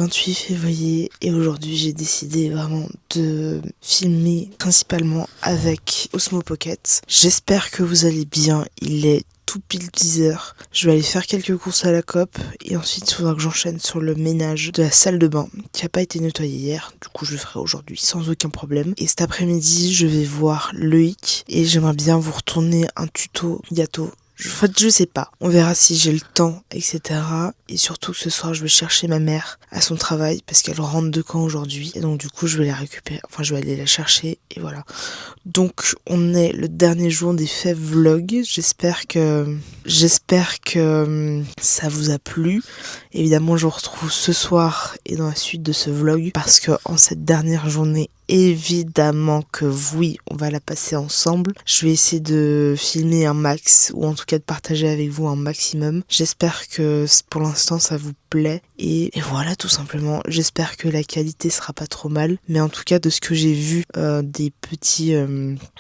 28 février et aujourd'hui j'ai décidé vraiment de filmer principalement avec Osmo Pocket. J'espère que vous allez bien, il est tout pile 10h. Je vais aller faire quelques courses à la Coop et ensuite il faudra que j'enchaîne sur le ménage de la salle de bain qui n'a pas été nettoyée hier. Du coup je le ferai aujourd'hui sans aucun problème. Et cet après-midi je vais voir Loïc et j'aimerais bien vous retourner un tuto gâteau. En fait, je sais pas. On verra si j'ai le temps, etc. Et surtout que ce soir, je vais chercher ma mère à son travail parce qu'elle rentre de camp aujourd'hui. Et donc, du coup, je vais la récupérer. Enfin, je vais aller la chercher. Et voilà. Donc, on est le dernier jour des fèves vlog. J'espère que ça vous a plu. Évidemment, je vous retrouve ce soir et dans la suite de ce vlog parce que en cette dernière journée, évidemment que oui, on va la passer ensemble. Je vais essayer de filmer un max, ou en tout cas de partager avec vous un maximum. J'espère que pour l'instant ça vous plaît. Et voilà, tout simplement. J'espère que la qualité sera pas trop mal. Mais en tout cas, de ce que j'ai vu, des petits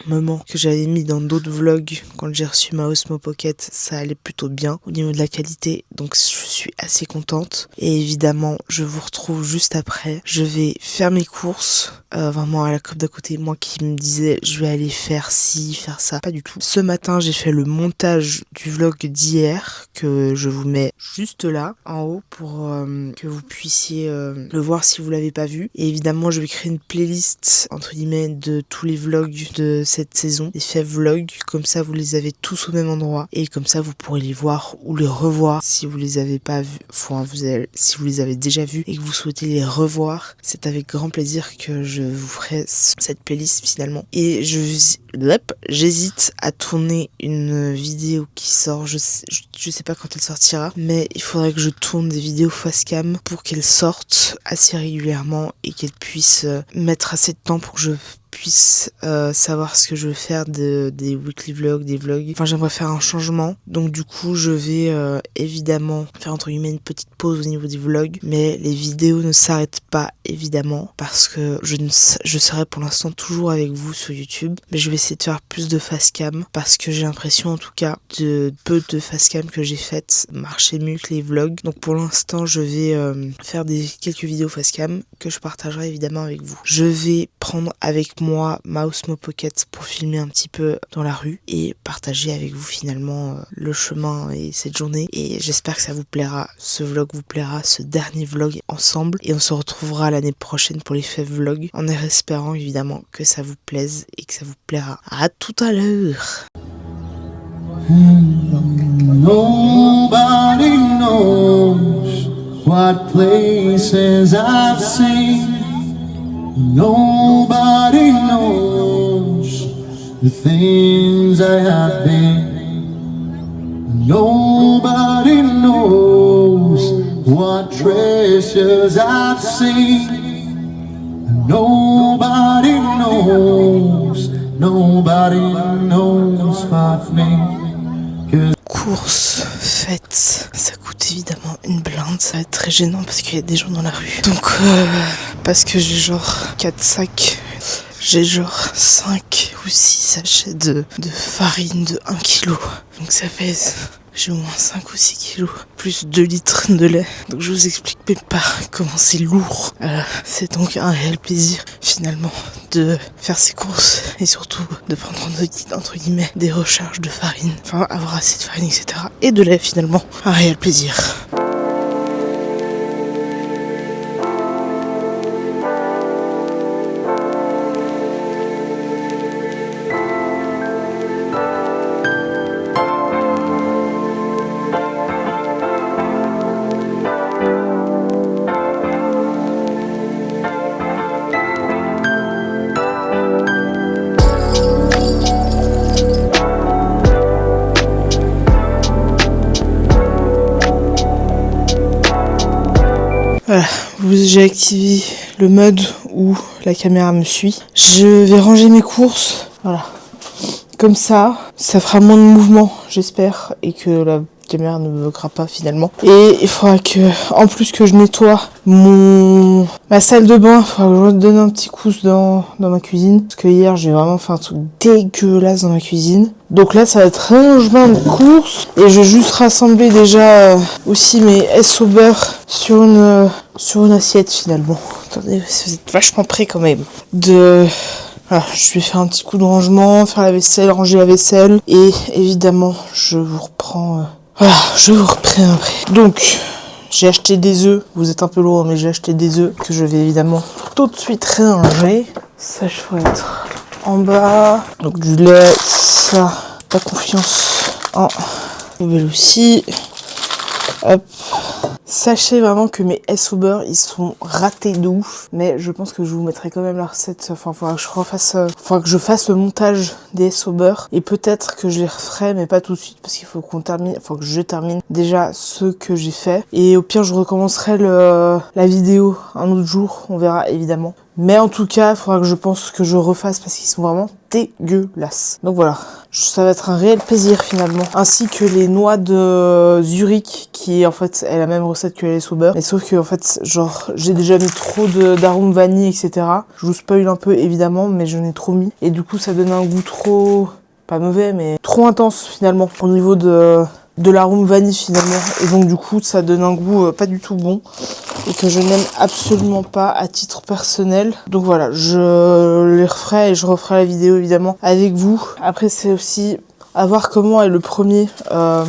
moments que j'avais mis dans d'autres vlogs, quand j'ai reçu ma Osmo Pocket, ça allait plutôt bien au niveau de la qualité. Donc je suis assez contente. Et évidemment, je vous retrouve juste après. Je vais faire mes courses. Vraiment à la Coop d'à côté, moi qui me disais je vais aller faire ci, faire ça, pas du tout. Ce matin j'ai fait le montage du vlog d'hier que je vous mets juste là en haut pour que vous puissiez le voir si vous l'avez pas vu. Et évidemment je vais créer une playlist entre guillemets de tous les vlogs de cette saison, des faits vlogs, comme ça vous les avez tous au même endroit et comme ça vous pourrez les voir ou les revoir si vous les avez pas vus, enfin si vous les avez déjà vus et que vous souhaitez les revoir, c'est avec grand plaisir que je vous ferai cette playlist finalement. Et j'hésite à tourner une vidéo qui sort, je sais pas quand elle sortira, mais il faudrait que je tourne des vidéos face cam pour qu'elles sortent assez régulièrement et qu'elles puissent mettre assez de temps pour que je puisse savoir ce que je veux faire des weekly vlogs, des vlogs. Enfin, j'aimerais faire un changement. Donc du coup, je vais évidemment faire entre guillemets une petite pause au niveau des vlogs. Mais les vidéos ne s'arrêtent pas évidemment parce que je serai pour l'instant toujours avec vous sur YouTube. Mais je vais essayer de faire plus de face cam parce que j'ai l'impression en tout cas de peu de face cam que j'ai faites marchaient mieux que les vlogs. Donc pour l'instant, je vais faire quelques vidéos face cam que je partagerai évidemment avec vous. Je vais prendre avec moi ma Osmo Pocket pour filmer un petit peu dans la rue et partager avec vous finalement le chemin et cette journée. Et j'espère que ça vous plaira, ce vlog vous plaira, ce dernier vlog ensemble. Et on se retrouvera l'année prochaine pour les fèves vlogs en espérant évidemment que ça vous plaise et que ça vous plaira. À tout à l'heure. Nobody knows what places I've seen. Nobody knows the things I have been. Nobody knows what treasures I've seen. Nobody knows but me. Course faite, ça coûte évidemment une blinde, ça va être très gênant parce qu'il y a des gens dans la rue. Donc parce que j'ai genre 4 sacs, j'ai genre 5 ou 6 sachets de farine de 1 kg. Donc ça pèse, j'ai au moins 5 ou 6 kilos, plus 2 litres de lait. Donc je vous explique même pas comment c'est lourd. C'est donc un réel plaisir finalement de faire ces courses et surtout de prendre entre guillemets des recharges de farine. Enfin avoir assez de farine etc. Et de lait finalement. Un réel plaisir. Voilà, j'ai activé le mode où la caméra me suit. Je vais ranger mes courses, voilà, comme ça fera moins de mouvement, j'espère, et que la caméra ne me bloquera pas finalement. Et il faudra que, en plus que je nettoie ma salle de bain, il faudra que je redonne un petit coup dans ma cuisine. Parce que hier, j'ai vraiment fait un truc dégueulasse dans ma cuisine. Donc là, ça va être rangement de course. Et je vais juste rassembler déjà aussi mes S au beurre sur une assiette finalement. Attendez, vous êtes vachement prêts quand même. Voilà, je vais faire un petit coup de rangement, faire la vaisselle, ranger la vaisselle. Et évidemment, je vous reprends... voilà, je vous reprends après. Donc, j'ai acheté des œufs. Vous êtes un peu lourd, mais j'ai acheté des œufs que je vais évidemment tout de suite ranger. Ça, je vais être en bas. Donc du lait, ça, pas confiance en poubelle aussi. Hop. Sachez vraiment que mes S au beurre, ils sont ratés de ouf. Mais je pense que je vous mettrai quand même la recette. Enfin, faudra que je fasse le montage des S au beurre. Et peut-être que je les referai, mais pas tout de suite. Parce qu'il faut que je termine déjà ceux que j'ai fait. Et au pire, je recommencerai la vidéo un autre jour. On verra évidemment. Mais en tout cas, il faudra que je refasse parce qu'ils sont vraiment dégueulasses. Donc voilà, ça va être un réel plaisir finalement. Ainsi que les noix de Zurich qui en fait est la même recette que les au beurre. Mais sauf que en fait, genre, j'ai déjà mis trop d'arômes vanille, etc. Je vous spoil un peu évidemment, mais j'en ai trop mis. Et du coup, ça donne un goût trop... pas mauvais, mais trop intense finalement au niveau de l'arôme vanille finalement. Et donc du coup, ça donne un goût pas du tout bon. Et que je n'aime absolument pas à titre personnel. Donc voilà, je les referai et je referai la vidéo évidemment avec vous. Après c'est aussi à voir comment est première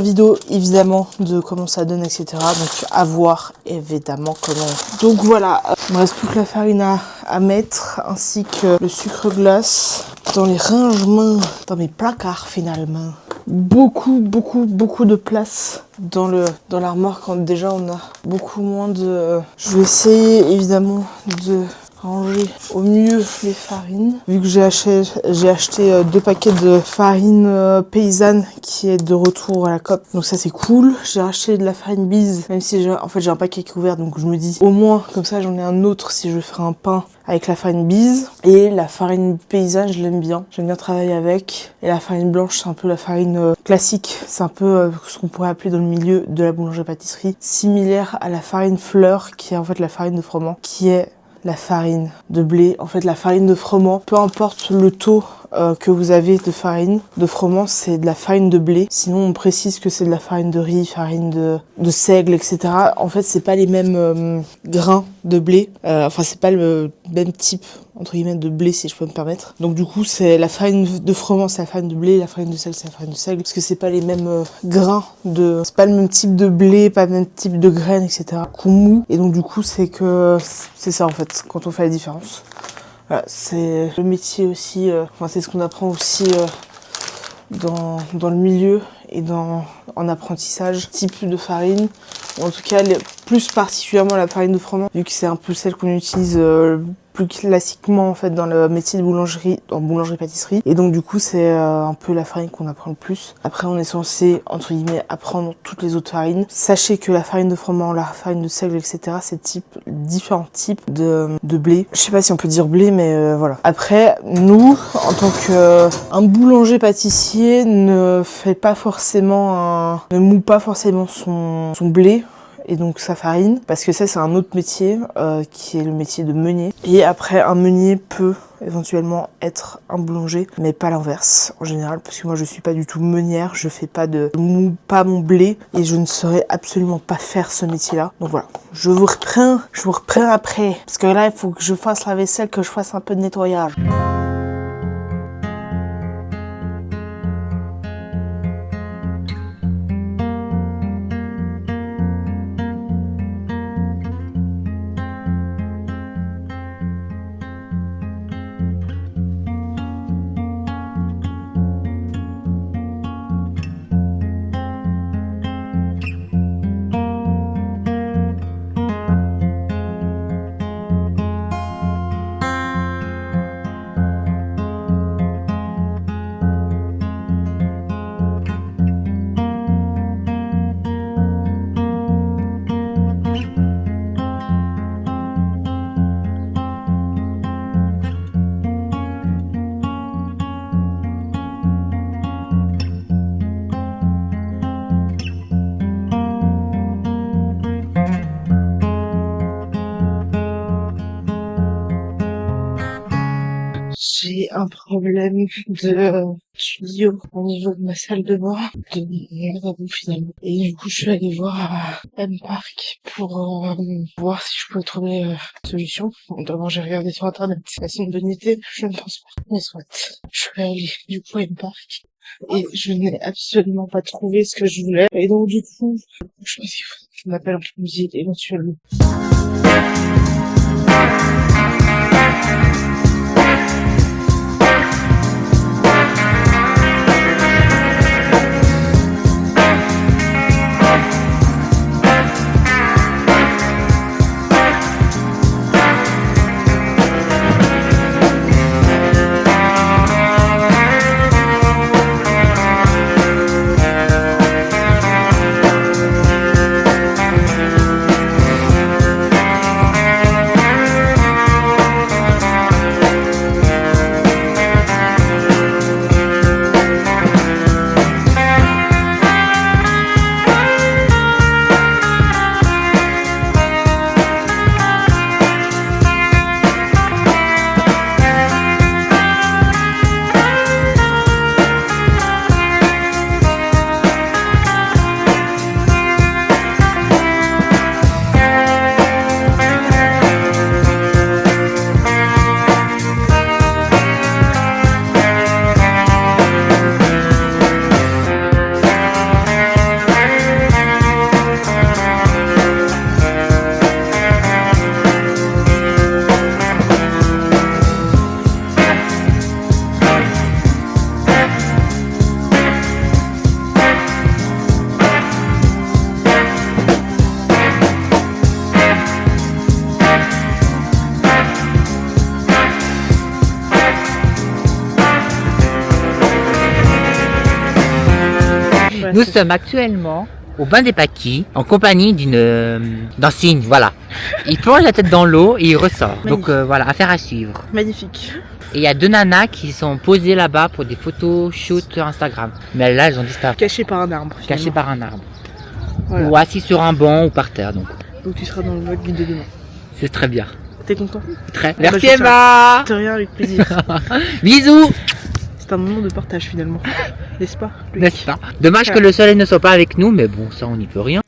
vidéo évidemment de comment ça donne, etc. Donc à voir évidemment comment. Donc voilà, il me reste plus que la farine à mettre ainsi que le sucre glace dans les rangements, dans mes placards finalement. Beaucoup de place dans l'armoire quand déjà on a beaucoup moins de... Je vais essayer évidemment de ranger au mieux les farines. Vu que j'ai acheté 2 paquets de farine paysanne qui est de retour à la COP. Donc ça c'est cool. J'ai acheté de la farine bise, même si j'ai un paquet qui est ouvert, donc je me dis au moins comme ça j'en ai un autre si je veux faire un pain avec la farine bise. Et la farine paysanne, je l'aime bien. J'aime bien travailler avec. Et la farine blanche, c'est un peu la farine classique. C'est un peu ce qu'on pourrait appeler dans le milieu de la boulangerie-pâtisserie. Similaire à la farine fleur, qui est en fait la farine de froment, qui est la farine de blé. En fait, la farine de froment, peu importe le taux que vous avez de farine de froment, c'est de la farine de blé. Sinon, on précise que c'est de la farine de riz, farine de seigle, etc. En fait, c'est pas les mêmes grains de blé. Enfin, c'est pas le même type entre guillemets de blé, si je peux me permettre. Donc du coup, c'est la farine de froment, c'est la farine de blé, la farine de seigle, c'est la farine de seigle, parce que c'est pas les mêmes grains c'est pas le même type de blé, pas le même type de graines, etc. Mou. Et donc du coup, c'est ça en fait quand on fait la différence. Voilà, c'est le métier aussi, c'est ce qu'on apprend aussi dans le milieu et en apprentissage, type de farine, ou en tout cas plus particulièrement la farine de froment, vu que c'est un peu celle qu'on utilise plus classiquement en fait dans le métier de boulangerie, en boulangerie-pâtisserie. Et donc du coup c'est un peu la farine qu'on apprend le plus. Après on est censé entre guillemets apprendre toutes les autres farines. Sachez que la farine de froment, la farine de seigle, etc. c'est différents types de blé. Je sais pas si on peut dire blé, mais voilà. Après nous, en tant qu'un boulanger-pâtissier, ne moue pas forcément son blé et donc sa farine, parce que ça c'est un autre métier qui est le métier de meunier. Et après un meunier peut éventuellement être un boulanger, mais pas l'inverse en général, parce que moi je suis pas du tout meunière, je moue pas mon blé et je ne saurais absolument pas faire ce métier là. Donc voilà, je vous reprends après, parce que là il faut que je fasse la vaisselle, que je fasse un peu de nettoyage. un problème de tuyau au niveau de ma salle de bain, de mon lavabo finalement. Et du coup, je suis allée voir à M-Park pour voir si je pouvais trouver une solution. Bon, d'abord, j'ai regardé sur internet. C'est une bonne idée, je ne pense pas. Mais soit. Je suis allée du coup à M-Park et je n'ai absolument pas trouvé ce que je voulais. Et donc du coup, je pense qu'il faut que je m'appelle en musique éventuellement. Nous sommes actuellement au bain des Paquis en compagnie d'un cygne, voilà. Il plonge la tête dans l'eau et il ressort. Donc voilà, affaire à suivre. Magnifique. Et il y a 2 nanas qui sont posées là-bas pour des photos shoot Instagram. Mais là, elles ont disparu. Caché par un arbre. Cachées par un arbre. Voilà. Ou assis sur un banc ou par terre. Donc Donc tu seras dans le vlog de demain. c'est très bien. T'es content? Très. bah, Merci je Emma. De rien, avec plaisir. Bisous. C'est un moment de partage finalement. N'est-ce pas? Loïc N'est-ce pas? Dommage que le soleil ne soit pas avec nous, mais bon, ça on n'y peut rien.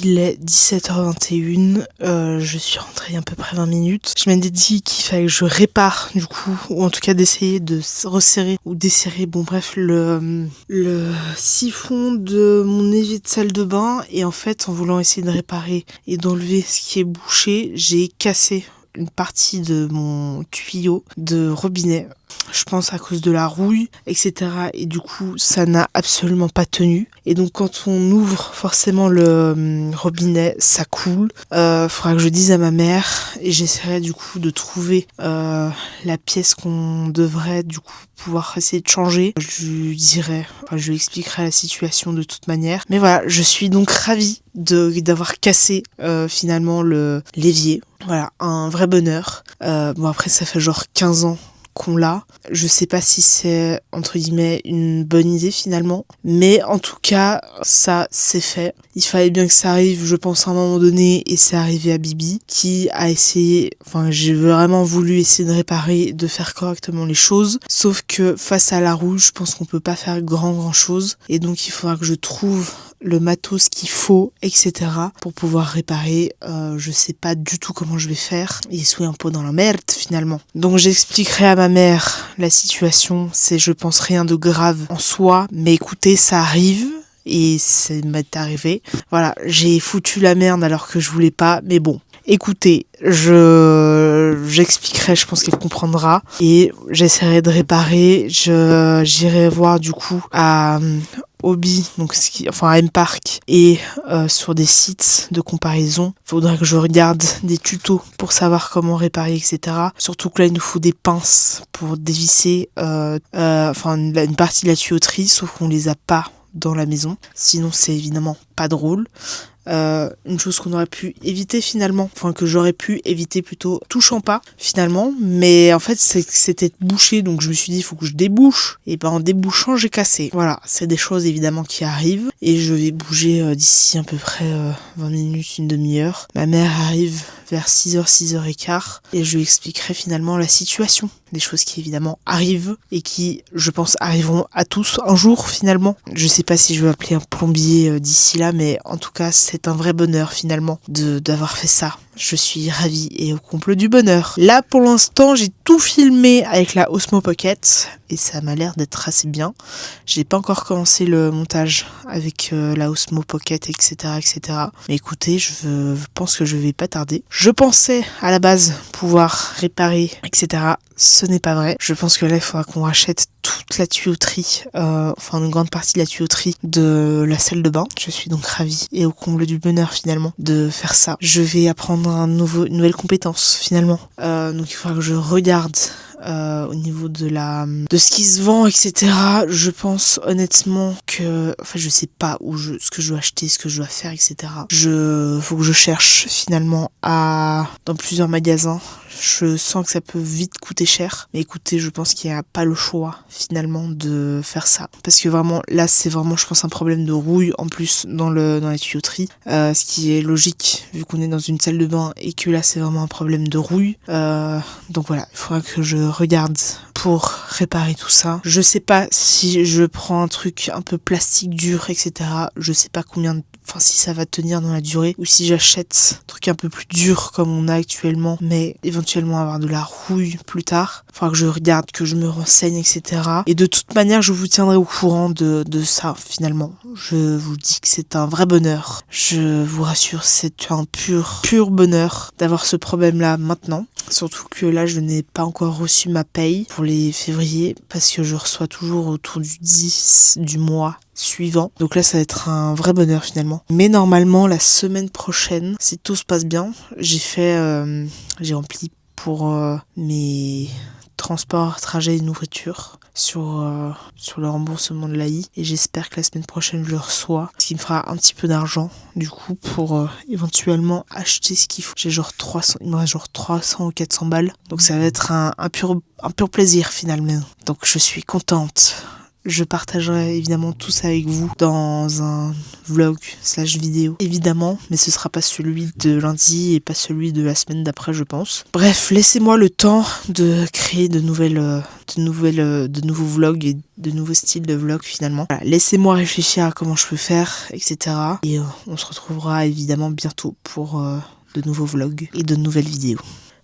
Il est 17h21, je suis rentrée il y a à peu près 20 minutes. Je m'étais dit qu'il fallait que je répare du coup, ou en tout cas d'essayer de resserrer ou desserrer, bon bref, le siphon de mon évier de salle de bain. Et en fait, en voulant essayer de réparer et d'enlever ce qui est bouché, j'ai cassé une partie de mon tuyau de robinet. Je pense à cause de la rouille, etc. Et du coup, ça n'a absolument pas tenu. Et donc, quand on ouvre forcément le robinet, ça coule. Faudra que je dise à ma mère et j'essaierai du coup de trouver la pièce qu'on devrait du coup pouvoir essayer de changer. Je lui dirai, je lui expliquerai la situation de toute manière. Mais voilà, je suis donc ravie d'avoir cassé finalement l'évier. Voilà, un vrai bonheur. Bon après, ça fait genre 15 ans qu'on l'a. Je sais pas si c'est, entre guillemets, une bonne idée finalement. Mais en tout cas, ça, c'est fait. Il fallait bien que ça arrive, je pense, à un moment donné. Et c'est arrivé à Bibi, qui a essayé... Enfin, j'ai vraiment voulu essayer de réparer, de faire correctement les choses. Sauf que face à la rouille, je pense qu'on peut pas faire grand chose. Et donc, il faudra que je trouve le matos qu'il faut, etc. pour pouvoir réparer. Je sais pas du tout comment je vais faire. Il est un peu dans la merde finalement. Donc j'expliquerai à ma mère la situation. C'est, je pense, rien de grave en soi. Mais écoutez, ça arrive. Et ça m'est arrivé. Voilà, j'ai foutu la merde alors que je voulais pas. Mais bon, écoutez, j'expliquerai, je pense qu'elle comprendra. Et j'essaierai de réparer. J'irai voir du coup à Hobby, donc à M-Park et sur des sites de comparaison. Faudra que je regarde des tutos pour savoir comment réparer, etc. Surtout que là, il nous faut des pinces pour dévisser une partie de la tuyauterie, sauf qu'on les a pas dans la maison. Sinon, c'est évidemment pas drôle. Une chose qu'on aurait pu éviter finalement, que j'aurais pu éviter plutôt, touchant pas finalement, mais en fait c'était bouché, donc je me suis dit il faut que je débouche, et en débouchant j'ai cassé. Voilà, c'est des choses évidemment qui arrivent, et je vais bouger d'ici à peu près 20 minutes, une demi-heure. Ma mère arrive vers 6h, 6h15, et je lui expliquerai finalement la situation. Des choses qui évidemment arrivent, et qui, je pense, arriveront à tous un jour finalement. Je sais pas si je vais appeler un plombier d'ici là, mais en tout cas c'est un vrai bonheur finalement d'avoir fait ça. Je suis ravie et au comble du bonheur. Là pour l'instant j'ai tout filmé avec la Osmo Pocket et ça m'a l'air d'être assez bien. J'ai pas encore commencé le montage avec la Osmo Pocket, etc. Mais écoutez, je pense que je vais pas tarder. Je pensais à la base pouvoir réparer, etc. Ce n'est pas vrai. Je pense que là il faudra qu'on rachète toute la tuyauterie, une grande partie de la tuyauterie de la salle de bain. Je suis donc ravie et au comble du bonheur finalement de faire ça. Je vais apprendre une nouvelle compétence finalement. Donc il faudra que je regarde au niveau de ce qui se vend, etc. Je pense honnêtement que, je sais pas ce que je dois acheter, ce que je dois faire, etc. Faut que je cherche finalement dans plusieurs magasins. Je sens que ça peut vite coûter cher. Mais écoutez, je pense qu'il n'y a pas le choix finalement de faire ça. Parce que vraiment, là, c'est vraiment, je pense, un problème de rouille en plus dans la tuyauterie. Ce qui est logique vu qu'on est dans une salle de bain et que là, c'est vraiment un problème de rouille. Donc voilà, il faudra que je regarde pour réparer tout ça. Je sais pas si je prends un truc un peu plastique dur, etc. Je sais pas si ça va tenir dans la durée, ou si j'achète un truc un peu plus dur comme on a actuellement, mais éventuellement avoir de la rouille plus tard. Il faudra que je regarde, que je me renseigne, etc. Et de toute manière, je vous tiendrai au courant de ça finalement. Je vous dis que c'est un vrai bonheur. Je vous rassure, c'est un pur bonheur d'avoir ce problème-là maintenant. Surtout que là, je n'ai pas encore reçu ma paye pour les février, parce que je reçois toujours autour du 10 du mois suivant. Donc là, ça va être un vrai bonheur finalement. Mais normalement, la semaine prochaine, si tout se passe bien, j'ai rempli pour mes transports, trajets et nourriture sur le remboursement de l'AI, et j'espère que la semaine prochaine je le reçois, ce qui me fera un petit peu d'argent du coup pour éventuellement acheter ce qu'il faut. J'ai il me reste 300 ou 400 balles, donc ça va être un pur plaisir finalement. Donc je suis contente. Je partagerai évidemment tout ça avec vous dans un vlog / vidéo, évidemment, mais ce sera pas celui de lundi et pas celui de la semaine d'après, je pense. Bref, laissez-moi le temps de créer de nouveaux vlogs et de nouveaux styles de vlogs finalement. Voilà, laissez-moi réfléchir à comment je peux faire, etc. Et on se retrouvera évidemment bientôt pour de nouveaux vlogs et de nouvelles vidéos.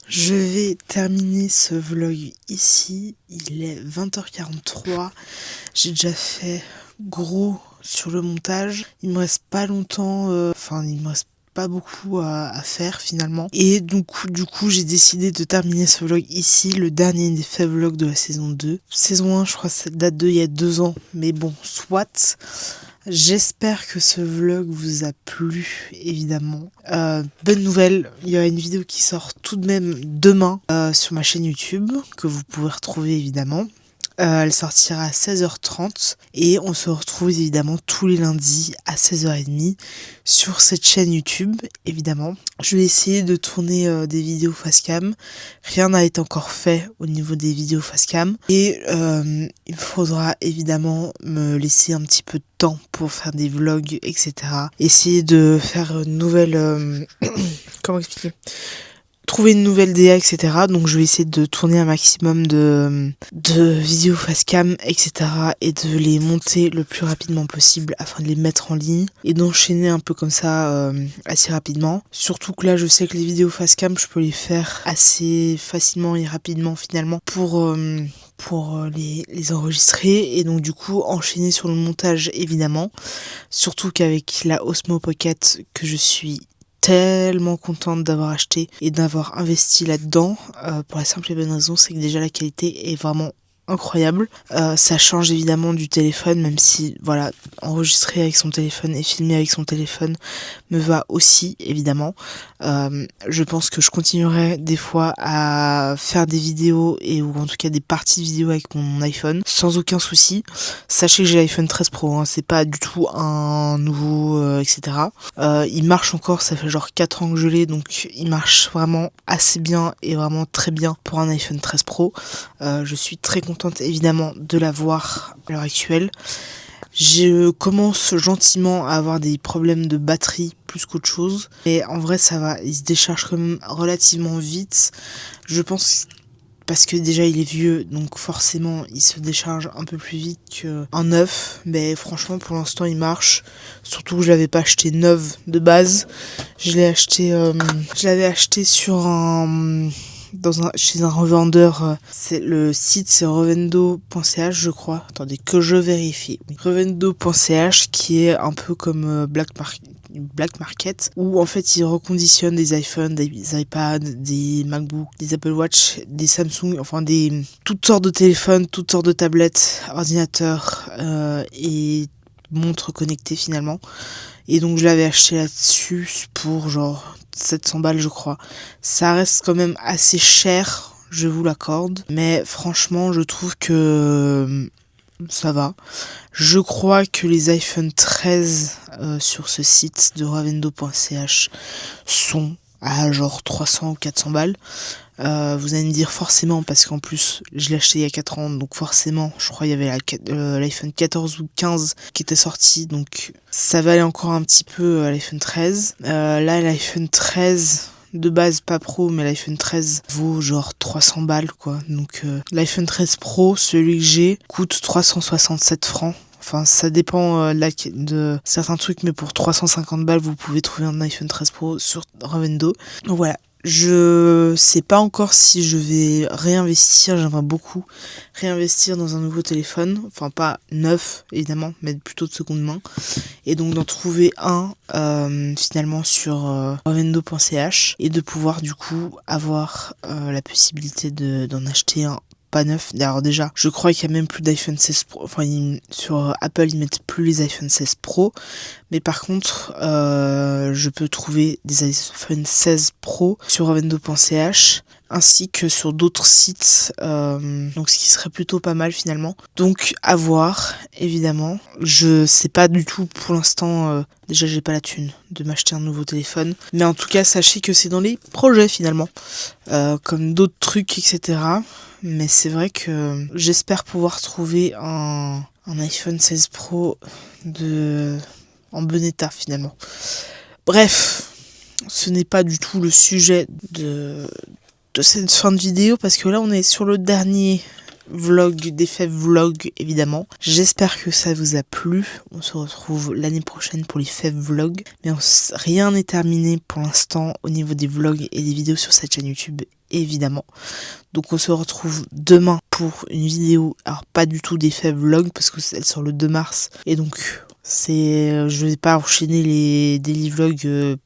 Je vais terminer ce vlog ici, il est 20h43, j'ai déjà fait gros sur le montage, il me reste pas longtemps, il me reste pas beaucoup à faire finalement. Et du coup j'ai décidé de terminer ce vlog ici, le dernier des faits vlogs de la saison 2. Saison 1 je crois que ça date d'il y a 2 ans, mais bon, soit. J'espère que ce vlog vous a plu, évidemment. Bonne nouvelle, il y a une vidéo qui sort tout de même demain sur ma chaîne YouTube, que vous pouvez retrouver évidemment. Elle sortira à 16h30 et on se retrouve évidemment tous les lundis à 16h30 sur cette chaîne YouTube, évidemment. Je vais essayer de tourner des vidéos facecam. Rien n'a été encore fait au niveau des vidéos facecam. Et il faudra évidemment me laisser un petit peu de temps pour faire des vlogs, etc. Essayer de faire une nouvelle... comment expliquer ? Trouver une nouvelle DA, etc. Donc je vais essayer de tourner un maximum de vidéos facecam, etc. et de les monter le plus rapidement possible afin de les mettre en ligne et d'enchaîner un peu comme ça assez rapidement. Surtout que là je sais que les vidéos facecam je peux les faire assez facilement et rapidement finalement pour les enregistrer et donc du coup enchaîner sur le montage évidemment. Surtout qu'avec la Osmo Pocket que je suis tellement contente d'avoir acheté et d'avoir investi là-dedans pour la simple et bonne raison, c'est que déjà la qualité est vraiment incroyable. Ça change évidemment du téléphone, même si voilà, enregistrer avec son téléphone et filmer avec son téléphone me va aussi évidemment. Je pense que je continuerai des fois à faire des vidéos ou en tout cas des parties vidéo avec mon iPhone sans aucun souci. Sachez que j'ai l'iPhone 13 Pro, hein, c'est pas du tout un nouveau etc. Il marche encore, ça fait genre 4 ans que je l'ai, donc il marche vraiment assez bien et vraiment très bien pour un iPhone 13 Pro. Je suis très contente évidemment de l'avoir à l'heure actuelle. Je commence gentiment à avoir des problèmes de batterie plus qu'autre chose. Mais en vrai ça va, il se décharge quand même relativement vite. Je pense parce que déjà il est vieux, donc forcément il se décharge un peu plus vite qu'un neuf. Mais franchement pour l'instant il marche. Surtout que je l'avais pas acheté neuve de base. Je l'avais acheté sur chez un revendeur, le site c'est revendo.ch je crois, attendez que je vérifie, revendo.ch qui est un peu comme Black Market où en fait ils reconditionnent des iPhones, des iPads, des MacBooks, des Apple Watch, des Samsung, enfin toutes sortes de téléphones, toutes sortes de tablettes, ordinateurs et montres connectées finalement. Et donc je l'avais acheté là-dessus pour genre 700 balles je crois. Ça reste quand même assez cher, je vous l'accorde. Mais franchement je trouve que ça va. Je crois que les iPhone 13 sur ce site de revendo.ch sont à genre 300 ou 400 balles. Vous allez me dire forcément parce qu'en plus je l'ai acheté il y a 4 ans, donc forcément je crois il y avait l'iPhone 14 ou 15 qui était sorti, donc ça valait encore un petit peu à l'iPhone 13. Là l'iPhone 13 de base pas pro, mais l'iPhone 13 vaut genre 300 balles quoi. Donc l'iPhone 13 Pro, celui que j'ai, coûte 367 francs. Enfin, ça dépend de certains trucs, mais pour 350 balles, vous pouvez trouver un iPhone 13 Pro sur Revendo. Donc voilà, je sais pas encore si je vais réinvestir, j'aimerais beaucoup réinvestir dans un nouveau téléphone. Enfin, pas neuf, évidemment, mais plutôt de seconde main. Et donc d'en trouver un finalement sur revendo.ch et de pouvoir du coup avoir la possibilité d'en acheter un pas neuf. Alors déjà, je crois qu'il y a même plus d'iPhone 16 Pro. Enfin, sur Apple, ils mettent plus les iPhone 16 Pro. Mais par contre, je peux trouver des iPhone 16 Pro sur revendo.ch ainsi que sur d'autres sites. Donc, ce qui serait plutôt pas mal finalement. Donc, à voir, évidemment. Je sais pas du tout pour l'instant. Déjà, j'ai pas la thune de m'acheter un nouveau téléphone. Mais en tout cas, sachez que c'est dans les projets finalement. Comme d'autres trucs, etc. Mais c'est vrai que j'espère pouvoir trouver un iPhone 16 Pro en bon état finalement. Bref, ce n'est pas du tout le sujet de cette fin de vidéo parce que là on est sur le dernier vlog, des faits vlog évidemment. J'espère que ça vous a plu. On se retrouve l'année prochaine pour les faits vlog. Mais rien n'est terminé pour l'instant au niveau des vlogs et des vidéos sur cette chaîne YouTube évidemment. Donc on se retrouve demain pour une vidéo, alors pas du tout des faits vlog parce que elle sort le 2 mars et donc Je vais pas enchaîner les daily vlogs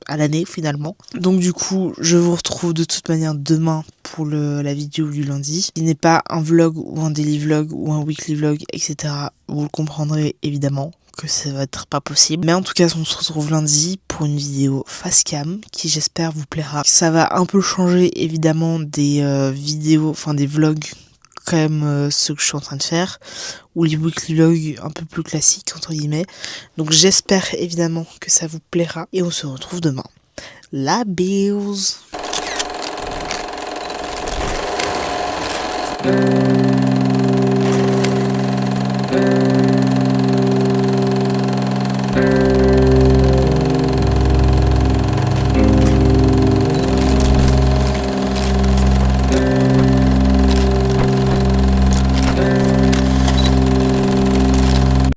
à l'année finalement. Donc du coup, je vous retrouve de toute manière demain pour la vidéo du lundi. Il n'est pas un vlog ou un daily vlog ou un weekly vlog, etc. Vous le comprendrez évidemment que ça va être pas possible. Mais en tout cas, on se retrouve lundi pour une vidéo face cam qui j'espère vous plaira. Ça va un peu changer évidemment des vidéos, enfin des vlogs comme ceux que je suis en train de faire, ou les weekly vlogs un peu plus classiques entre guillemets. Donc j'espère évidemment que ça vous plaira et on se retrouve demain. La bise.